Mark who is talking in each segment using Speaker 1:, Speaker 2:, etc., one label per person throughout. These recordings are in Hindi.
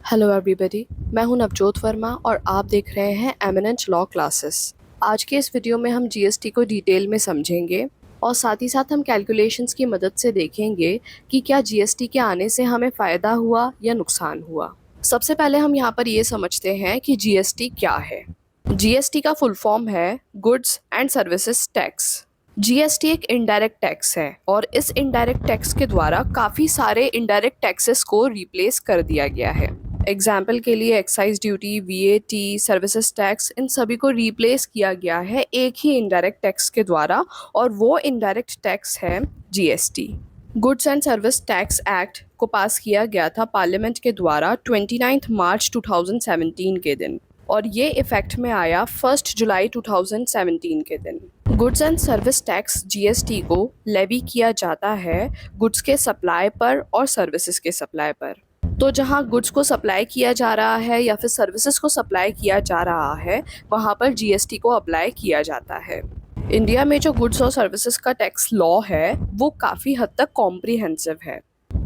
Speaker 1: Hello everybody. मैं हूं नवजोत वर्मा और आप देख रहे हैं एमिनेंट लॉ क्लासेस। आज के इस वीडियो में हम जीएसटी को डिटेल में समझेंगे और साथ ही साथ हम कैलकुलेशंस की मदद से देखेंगे कि क्या जीएसटी के आने से हमें फ़ायदा हुआ या नुकसान हुआ। सबसे पहले हम यहाँ पर ये समझते हैं कि जीएसटी क्या है। जीएसटी का फुल फॉर्म है goods and services tax. GST एक इनडायरेक्ट टैक्स है और इस इनडायरेक्ट टैक्स के द्वारा काफ़ी सारे इनडायरेक्ट टैक्सेस को रिप्लेस कर दिया गया है। एग्जाम्पल के लिए excise duty, VAT, services tax, इन सभी को रिप्लेस किया गया है एक ही इनडायरेक्ट टैक्स के द्वारा और वो इनडायरेक्ट टैक्स है GST. Goods and service tax act को पास किया गया था पार्लियामेंट के द्वारा 29 मार्च 2017 के दिन और ये इफेक्ट में आया 1 जुलाई 2017 के दिन। Goods and service tax GST को लेवी किया जाता है गुड्स के सप्लाई पर और सर्विसेज के सप्लाई पर। तो जहाँ गुड्स को सप्लाई किया जा रहा है या फिर सर्विसेज को सप्लाई किया जा रहा है वहाँ पर जीएसटी को अप्लाई किया जाता है। इंडिया में जो गुड्स और सर्विसेज का टैक्स लॉ है वो काफ़ी हद तक कॉम्प्रिहेंसिव है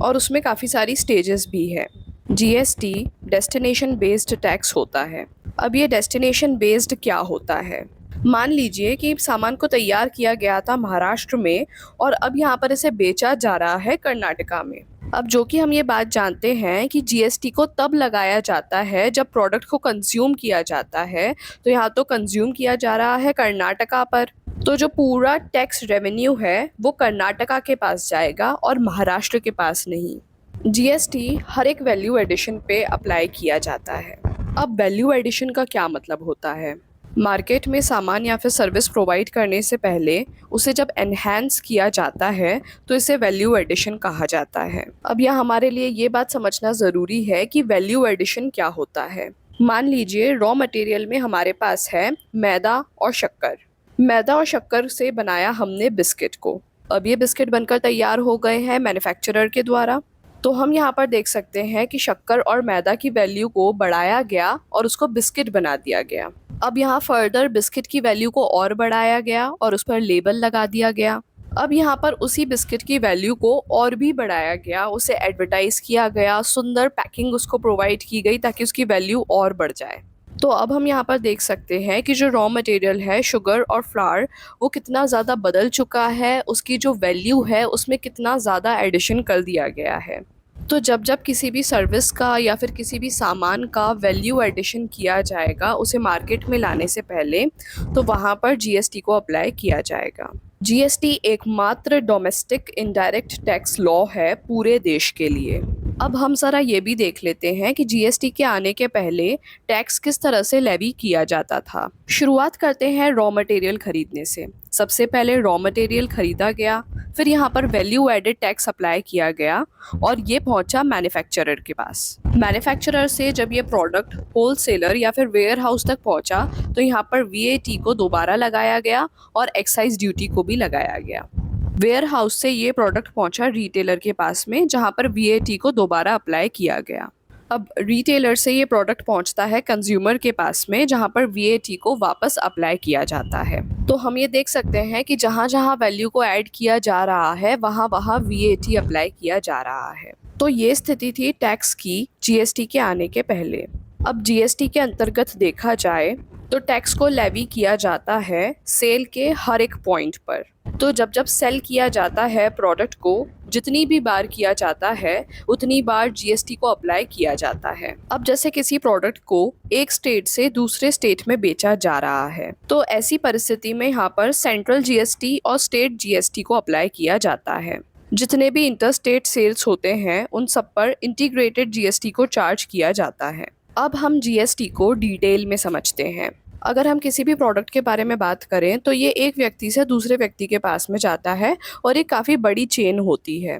Speaker 1: और उसमें काफ़ी सारी स्टेजेस भी है। जीएसटी डेस्टिनेशन बेस्ड टैक्स होता है। अब ये डेस्टिनेशन बेस्ड क्या होता है? मान लीजिए कि सामान को तैयार किया गया था महाराष्ट्र में और अब यहाँ पर इसे बेचा जा रहा है कर्नाटका में। अब जो कि हम ये बात जानते हैं कि जीएसटी को तब लगाया जाता है जब प्रोडक्ट को कंज्यूम किया जाता है। तो यहाँ तो कंज्यूम किया जा रहा है कर्नाटका पर, तो जो पूरा टैक्स रेवेन्यू है वो कर्नाटका के पास जाएगा और महाराष्ट्र के पास नहीं। जीएसटी हर एक वैल्यू एडिशन पे अप्लाई किया जाता है। अब वैल्यू एडिशन का क्या मतलब होता है? मार्केट में सामान या फिर सर्विस प्रोवाइड करने से पहले उसे जब एनहांस किया जाता है तो इसे वैल्यू एडिशन कहा जाता है। अब यहाँ हमारे लिए ये बात समझना ज़रूरी है कि वैल्यू एडिशन क्या होता है। मान लीजिए रॉ मटेरियल में हमारे पास है मैदा और शक्कर। मैदा और शक्कर से बनाया हमने बिस्किट को। अब ये बिस्किट बनकर तैयार हो गए हैं मैन्युफैक्चरर के द्वारा। तो हम यहाँ पर देख सकते हैं कि शक्कर और मैदा की वैल्यू को बढ़ाया गया और उसको बिस्किट बना दिया गया। अब यहाँ फर्दर बिस्किट की वैल्यू को और बढ़ाया गया और उस पर लेबल लगा दिया गया। अब यहाँ पर उसी बिस्किट की वैल्यू को और भी बढ़ाया गया, उसे एडवर्टाइज किया गया, सुंदर पैकिंग उसको प्रोवाइड की गई ताकि उसकी वैल्यू और बढ़ जाए। तो अब हम यहाँ पर देख सकते हैं कि जो रॉ मटेरियल है शुगर और फ्लावर वो कितना ज़्यादा बदल चुका है, उसकी जो वैल्यू है उसमें कितना ज़्यादा एडिशन कर दिया गया है। तो जब जब किसी भी सर्विस का या फिर किसी भी सामान का वैल्यू एडिशन किया जाएगा उसे मार्केट में लाने से पहले, तो वहाँ पर जीएसटी को अप्लाई किया जाएगा। जीएसटी एकमात्र डोमेस्टिक इनडायरेक्ट टैक्स लॉ है पूरे देश के लिए। अब हम ज़रा ये भी देख लेते हैं कि जीएसटी के आने के पहले टैक्स किस तरह से लेवी किया जाता था। शुरुआत करते हैं रॉ मटेरियल खरीदने से। सबसे पहले रॉ मटेरियल खरीदा गया, फिर यहाँ पर वैल्यू एडेड टैक्स अप्लाई किया गया और ये पहुँचा मैन्युफैक्चरर के पास। मैन्युफैक्चरर से जब ये प्रोडक्ट होलसेलर या फिर वेयर हाउस तक पहुँचा तो यहाँ पर वीएटी को दोबारा लगाया गया और एक्साइज ड्यूटी को भी लगाया गया। वेयर हाउस से ये प्रोडक्ट पहुंचा रिटेलर के पास में जहां पर वीएटी को दोबारा अप्लाई किया गया। अब रिटेलर से ये प्रोडक्ट पहुंचता है कंज्यूमर के पास में जहां पर वीएटी को वापस अप्लाई किया जाता है। तो हम ये देख सकते हैं कि जहां जहां वैल्यू को ऐड किया जा रहा है वहां वहां वीएटी अप्लाई किया जा रहा है। तो ये स्थिति थी टैक्स की जीएसटी के आने के पहले। अब जीएसटी के अंतर्गत देखा जाए तो टैक्स को लेवी किया जाता है सेल के हर एक पॉइंट पर। तो जब जब सेल किया जाता है प्रोडक्ट को, जितनी भी बार किया जाता है उतनी बार जीएसटी को अप्लाई किया जाता है। अब जैसे किसी प्रोडक्ट को एक स्टेट से दूसरे स्टेट में बेचा जा रहा है तो ऐसी परिस्थिति में यहाँ पर सेंट्रल जीएसटी और स्टेट जीएसटी को अप्लाई किया जाता है। जितने भी इंटर स्टेट सेल्स होते हैं उन सब पर इंटीग्रेटेड जीएसटी को चार्ज किया जाता है। अब हम जीएसटी को डिटेल में समझते हैं। अगर हम किसी भी प्रोडक्ट के बारे में बात करें तो ये एक व्यक्ति से दूसरे व्यक्ति के पास में जाता है और ये काफ़ी बड़ी चेन होती है।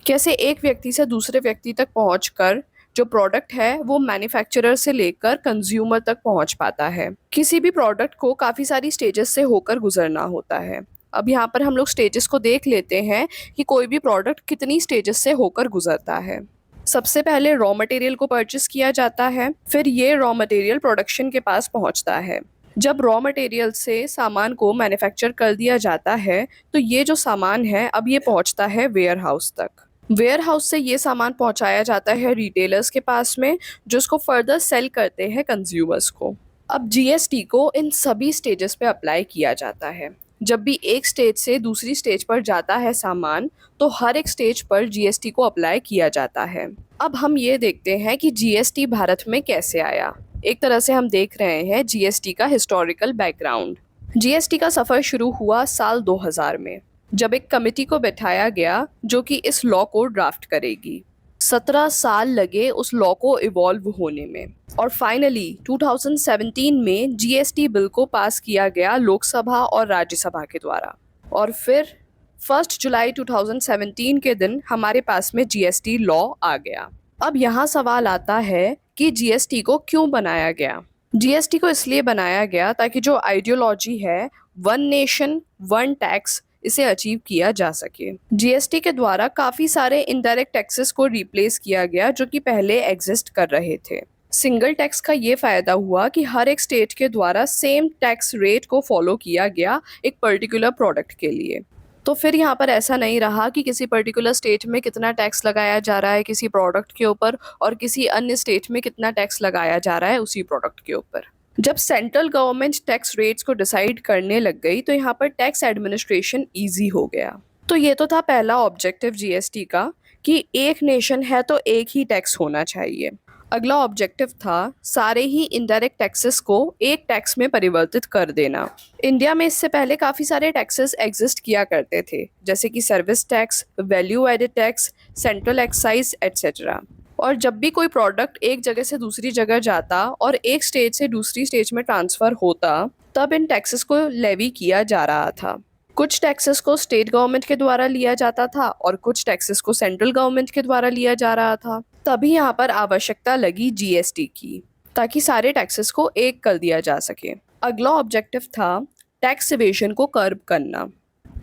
Speaker 1: कैसे एक व्यक्ति से दूसरे व्यक्ति तक पहुंचकर जो प्रोडक्ट है वो मैन्युफैक्चरर से लेकर कंज्यूमर तक पहुंच पाता है। किसी भी प्रोडक्ट को काफ़ी सारी स्टेजेस से होकर गुजरना होता है। अब यहाँ पर हम लोग स्टेजेस को देख लेते हैं कि कोई भी प्रोडक्ट कितनी स्टेजेस से होकर गुजरता है। सबसे पहले रॉ मटेरियल को परचेस किया जाता है, फिर ये रॉ मटेरियल प्रोडक्शन के पास पहुंचता है। जब रॉ मटेरियल से सामान को मैन्युफैक्चर कर दिया जाता है तो ये जो सामान है अब ये पहुंचता है वेयर हाउस तक। वेयर हाउस से ये सामान पहुंचाया जाता है रिटेलर्स के पास में, जो उसको फर्दर सेल करते हैं कंज्यूमर्स को। अब जीएसटी को इन सभी स्टेजेस पे अप्लाई किया जाता है। जब भी एक स्टेज से दूसरी स्टेज पर जाता है सामान, तो हर एक स्टेज पर जीएसटी को अप्लाई किया जाता है। अब हम ये देखते हैं कि जीएसटी भारत में कैसे आया। एक तरह से हम देख रहे हैं जीएसटी का हिस्टोरिकल बैकग्राउंड। जीएसटी का सफ़र शुरू हुआ साल 2000 में, जब एक कमेटी को बैठाया गया जो कि इस लॉ को ड्राफ्ट करेगी। 17 साल लगे उस लॉ को इवॉल्व होने में, और फाइनली 2017 में जीएसटी बिल को पास किया गया लोकसभा और राज्यसभा के द्वारा। और फिर 1 जुलाई 2017 के दिन हमारे पास में जीएसटी लॉ आ गया। अब यहाँ सवाल आता है कि जीएसटी को क्यों बनाया गया। जीएसटी को इसलिए बनाया गया ताकि जो आइडियोलॉजी है वन नेशन वन टैक्स, इसे अचीव किया जा सके। जीएसटी के द्वारा काफ़ी सारे इनडायरेक्ट टैक्सेस को रिप्लेस किया गया जो कि पहले एग्जिस्ट कर रहे थे। सिंगल टैक्स का ये फ़ायदा हुआ कि हर एक स्टेट के द्वारा सेम टैक्स रेट को फॉलो किया गया एक पर्टिकुलर प्रोडक्ट के लिए। तो फिर यहाँ पर ऐसा नहीं रहा कि किसी पर्टिकुलर स्टेट में कितना टैक्स लगाया जा रहा है किसी प्रोडक्ट के ऊपर और किसी अन्य स्टेट में कितना टैक्स लगाया जा रहा है उसी प्रोडक्ट के ऊपर। जब सेंट्रल गवर्नमेंट टैक्स रेट्स को डिसाइड करने लग गई तो यहाँ पर टैक्स एडमिनिस्ट्रेशन ईजी हो गया। तो ये तो था पहला ऑब्जेक्टिव जीएसटी का कि एक नेशन है तो एक ही टैक्स होना चाहिए। अगला ऑब्जेक्टिव था सारे ही इनडायरेक्ट टैक्सेस को एक टैक्स में परिवर्तित कर देना। इंडिया में इससे पहले काफ़ी सारे टैक्सेस एग्जिस्ट किया करते थे, जैसे कि service tax, value added tax, central excise etcetera. और जब भी कोई प्रोडक्ट एक जगह से दूसरी जगह जाता और एक स्टेज से दूसरी स्टेज में ट्रांसफ़र होता, तब इन टैक्सेस को लेवी किया जा रहा था। कुछ टैक्सेस को स्टेट गवर्नमेंट के द्वारा लिया जाता था और कुछ टैक्सेस को सेंट्रल गवर्नमेंट के द्वारा लिया जा रहा था। तभी यहाँ पर आवश्यकता लगी जीएसटी की, ताकि सारे टैक्सेस को एक कर दिया जा सके। अगला ऑब्जेक्टिव था टैक्स इवेशन को कर्ब करना।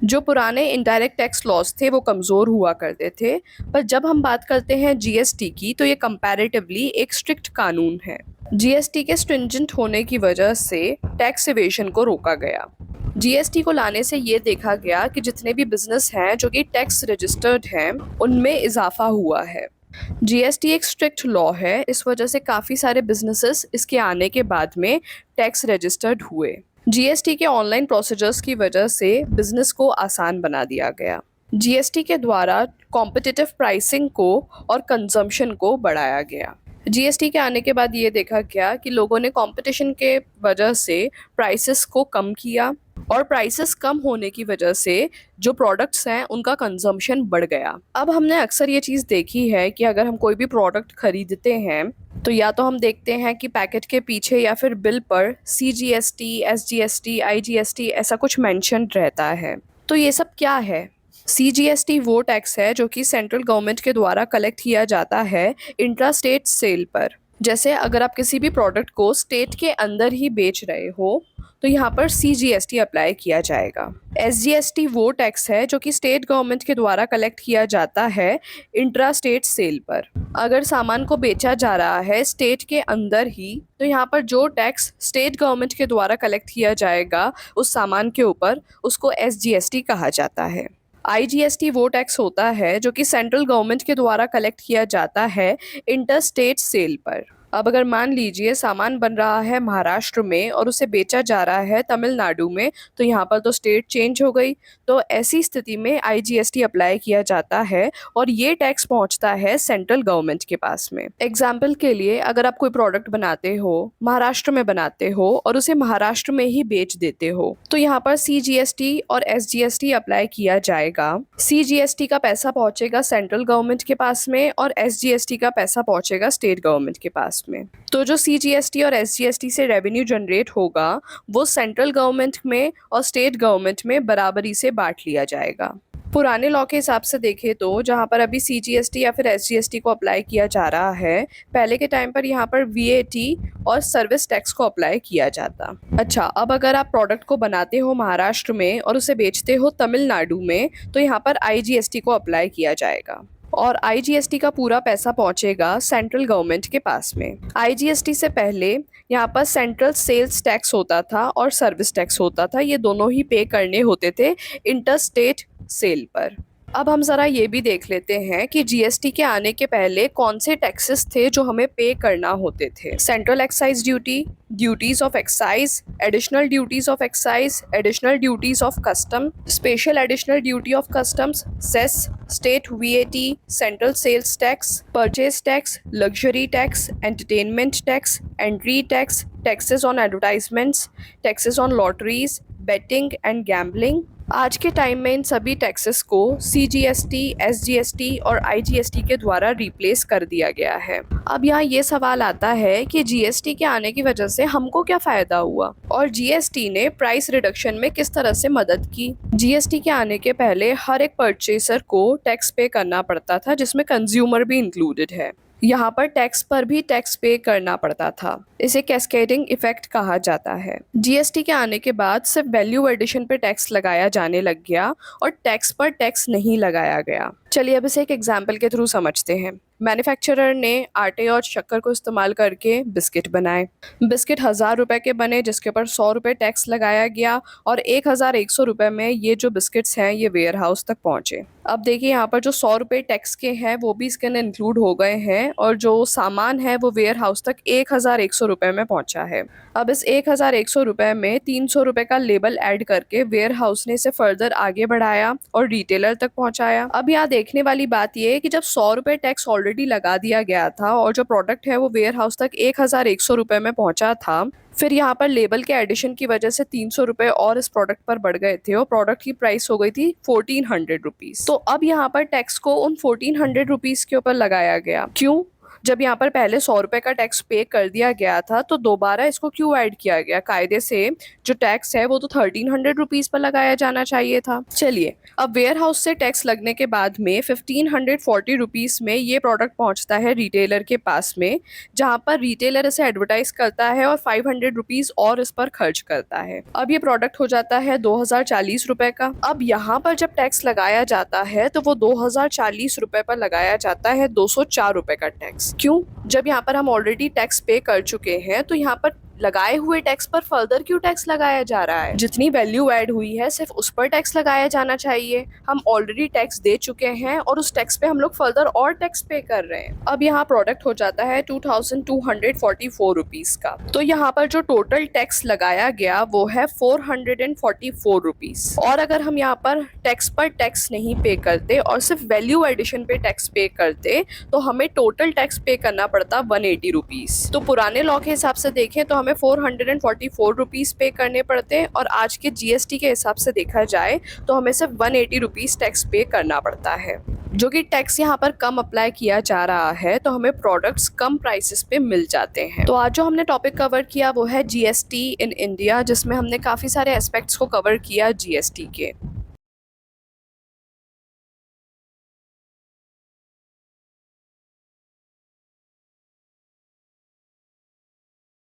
Speaker 1: जो पुराने इनडायरेक्ट टैक्स लॉज थे वो कमज़ोर हुआ करते थे, पर जब हम बात करते हैं जीएसटी की तो ये कंपैरेटिवली एक स्ट्रिक्ट कानून है। जीएसटी के स्ट्रिंजेंट होने की वजह से टैक्स इवेशन को रोका गया। जीएसटी को लाने से ये देखा गया कि जितने भी बिजनेस हैं जो कि टैक्स रजिस्टर्ड हैं उनमें इजाफा हुआ है। जीएसटी एक स्ट्रिक्ट लॉ है, इस वजह से काफ़ी सारे बिजनेसेस इसके आने के बाद में टैक्स रजिस्टर्ड हुए। जीएसटी के ऑनलाइन प्रोसीजर्स की वजह से बिजनेस को आसान बना दिया गया। जीएसटी के द्वारा कॉम्पिटिटिव प्राइसिंग को और कंजम्पशन को बढ़ाया गया। जीएसटी के आने के बाद ये देखा गया कि लोगों ने कंपटीशन के वजह से प्राइसेस को कम किया, और प्राइसेस कम होने की वजह से जो प्रोडक्ट्स हैं उनका कंजम्पशन बढ़ गया। अब हमने अक्सर ये चीज़ देखी है कि अगर हम कोई भी प्रोडक्ट खरीदते हैं तो या तो हम देखते हैं कि पैकेट के पीछे या फिर बिल पर सीजीएसटी, एसजीएसटी, आईजीएसटी ऐसा कुछ मेंशन रहता है। तो ये सब क्या है? सीजीएसटी वो टैक्स है जो कि सेंट्रल गवर्नमेंट के द्वारा कलेक्ट किया जाता है इंट्रा स्टेट सेल पर। जैसे अगर आप किसी भी प्रोडक्ट को स्टेट के अंदर ही बेच रहे हो तो यहाँ पर सीजीएसटी अप्लाई किया जाएगा। एसजीएसटी वो टैक्स है जो कि स्टेट गवर्नमेंट के द्वारा कलेक्ट किया जाता है इंट्रा स्टेट सेल पर। अगर सामान को बेचा जा रहा है स्टेट के अंदर ही तो यहाँ पर जो टैक्स स्टेट गवर्नमेंट के द्वारा कलेक्ट किया जाएगा उस सामान के ऊपर, उसको एसजीएसटी कहा जाता है। आईजीएसटी वो टैक्स होता है जो कि सेंट्रल गवर्नमेंट के द्वारा कलेक्ट किया जाता है इंटर स्टेट सेल पर। अब अगर मान लीजिए सामान बन रहा है महाराष्ट्र में और उसे बेचा जा रहा है तमिलनाडु में, तो यहाँ पर तो स्टेट चेंज हो गई। तो ऐसी स्थिति में आईजीएसटी अप्लाई किया जाता है और ये टैक्स पहुँचता है सेंट्रल गवर्नमेंट के पास में। एग्जाम्पल के लिए अगर आप कोई प्रोडक्ट बनाते हो, महाराष्ट्र में बनाते हो और उसे महाराष्ट्र में ही बेच देते हो, तो यहाँ पर सीजीएसटी और एसजीएसटी अप्लाई किया जाएगा। सीजीएसटी का पैसा पहुँचेगा सेंट्रल गवर्नमेंट के पास में और एसजीएसटी का पैसा पहुँचेगा स्टेट गवर्नमेंट के पास में। तो जो सीजीएसटी और एसजीएसटी से रेवेन्यू जनरेट होगा वो सेंट्रल गवर्नमेंट में और स्टेट गवर्नमेंट में बराबरी से बांट लिया जाएगा। पुराने लॉ के हिसाब से देखें तो जहाँ पर अभी सीजीएसटी या फिर एसजीएसटी को अप्लाई किया जा रहा है, पहले के टाइम पर यहाँ पर वीएटी और सर्विस टैक्स को अप्लाई किया जाता। अच्छा, अब अगर आप प्रोडक्ट को बनाते हो महाराष्ट्र में और उसे बेचते हो तमिलनाडु में, तो यहाँ पर आईजीएसटी को अप्लाई किया जाएगा और आईजीएसटी का पूरा पैसा पहुंचेगा सेंट्रल गवर्नमेंट के पास में। आईजीएसटी से पहले यहाँ पर सेंट्रल सेल्स टैक्स होता था और सर्विस टैक्स होता था, ये दोनों ही पे करने होते थे इंटर स्टेट सेल पर। अब हम ज़रा ये भी देख लेते हैं कि जीएसटी के आने के पहले कौन से टैक्सेस थे जो हमें पे करना होते थे। Central excise duty, duties of excise, additional duties of excise, additional duties of custom, special additional duty of customs, cess, state VAT, central sales tax, purchase tax, luxury tax, entertainment tax, entry tax, taxes on advertisements, taxes on lotteries, betting and gambling. आज के टाइम में इन सभी टैक्सेस को सीजीएसटी, एसजीएसटी और आईजीएसटी के द्वारा रिप्लेस कर दिया गया है। अब यहाँ ये सवाल आता है कि जीएसटी के आने की वजह से हमको क्या फ़ायदा हुआ और जीएसटी ने प्राइस रिडक्शन में किस तरह से मदद की। जीएसटी के आने के पहले हर एक परचेसर को टैक्स पे करना पड़ता था, जिसमें कंज्यूमर भी इंक्लूडेड है। यहाँ पर टैक्स पर भी टैक्स पे करना पड़ता था। इसे कैस्केडिंग इफेक्ट कहा जाता है। जीएसटी के आने के बाद सिर्फ वैल्यू एडिशन पे टैक्स लगाया जाने लग गया और टैक्स पर टैक्स नहीं लगाया गया। चलिए अब इसे एक एग्जाम्पल के थ्रू समझते हैं। मैन्युफैक्चरर ने आटे और शक्कर को इस्तेमाल करके बिस्किट बनाए। बिस्किट 1000 रुपए के बने, जिसके ऊपर 100 रुपये टैक्स लगाया गया और 1100 रुपये में ये जो बिस्किट्स हैं ये वेयर हाउस तक पहुँचे। अब देखिए यहाँ पर जो 100 रुपये टैक्स के हैं वो भी इसके अंदर इंक्लूड हो गए हैं और जो सामान है वो वेयर हाउस तक 1100 रुपये में पहुँचा है। अब इस 1100 रुपये में 300 रुपये का लेबल ऐड करके वेयर हाउस ने इसे फर्दर आगे बढ़ाया और रिटेलर तक पहुँचाया। अब यहाँ देखने वाली बात ये है कि जब 100 रुपये टैक्स ऑलरेडी लगा दिया गया था और जो प्रोडक्ट है वो वेयर हाउस तक 1100 रुपये में पहुँचा था, फिर यहाँ पर लेबल के एडिशन की वजह से 300 रुपये और इस प्रोडक्ट पर बढ़ गए थे और प्रोडक्ट की प्राइस हो गई थी 1400 रुपीज़। तो अब यहाँ पर टैक्स को उन 1400 रुपीज़ के ऊपर लगाया गया। क्यों? जब यहाँ पर पहले 100 रुपये का टैक्स पे कर दिया गया था तो दोबारा इसको क्यों ऐड किया गया? कायदे से जो टैक्स है वो तो 1300 रुपीज़ पर लगाया जाना चाहिए था। चलिए अब वेयर हाउस से टैक्स लगने के बाद में 1540 रुपीज़ में ये प्रोडक्ट पहुँचता है रिटेलर के पास में, जहाँ पर रिटेलर इसे एडवर्टाइज करता है और 500 रुपीज़ और इस पर खर्च करता है। अब ये प्रोडक्ट हो जाता है 2040 रुपये का। अब यहाँ पर जब टैक्स लगाया जाता है तो वो 2040 रुपये पर लगाया जाता है 204 रुपये का टैक्स। क्यों? जब यहाँ पर हम ऑलरेडी टैक्स पे कर चुके हैं तो यहाँ पर लगाए हुए टैक्स पर फर्दर क्यों टैक्स लगाया जा रहा है? जितनी वैल्यू ऐड हुई है सिर्फ उस पर टैक्स लगाया जाना चाहिए। हम ऑलरेडी टैक्स दे चुके हैं और उस टैक्स पे हम लोग फर्दर और टैक्स पे कर रहे हैं। अब यहाँ प्रोडक्ट हो जाता है 2244 रुपीज़ का। तो यहाँ पर जो टोटल टैक्स लगाया गया वो है 444 रुपीज़। और अगर हम यहाँ पर टैक्स नहीं पे करते और सिर्फ वैल्यू एडिशन पे टैक्स पे करते तो हमें टोटल टैक्स पे करना पड़ता 180 रुपीज़। तो पुराने लॉ के हिसाब से देखें तो हमें 444 रुपीज़ पे करने पड़ते हैं और आज के जीएसटी के हिसाब से देखा जाए तो हमें सिर्फ 180 रुपीज़ टैक्स पे करना पड़ता है, जो कि टैक्स यहाँ पर कम अप्लाई किया जा रहा है तो हमें प्रोडक्ट्स कम प्राइसेस पे मिल जाते हैं। तो आज जो हमने टॉपिक कवर किया वो है जीएसटी इन इंडिया, जिसमें हमने काफ़ी सारे एस्पेक्ट्स को कवर किया जीएसटी के।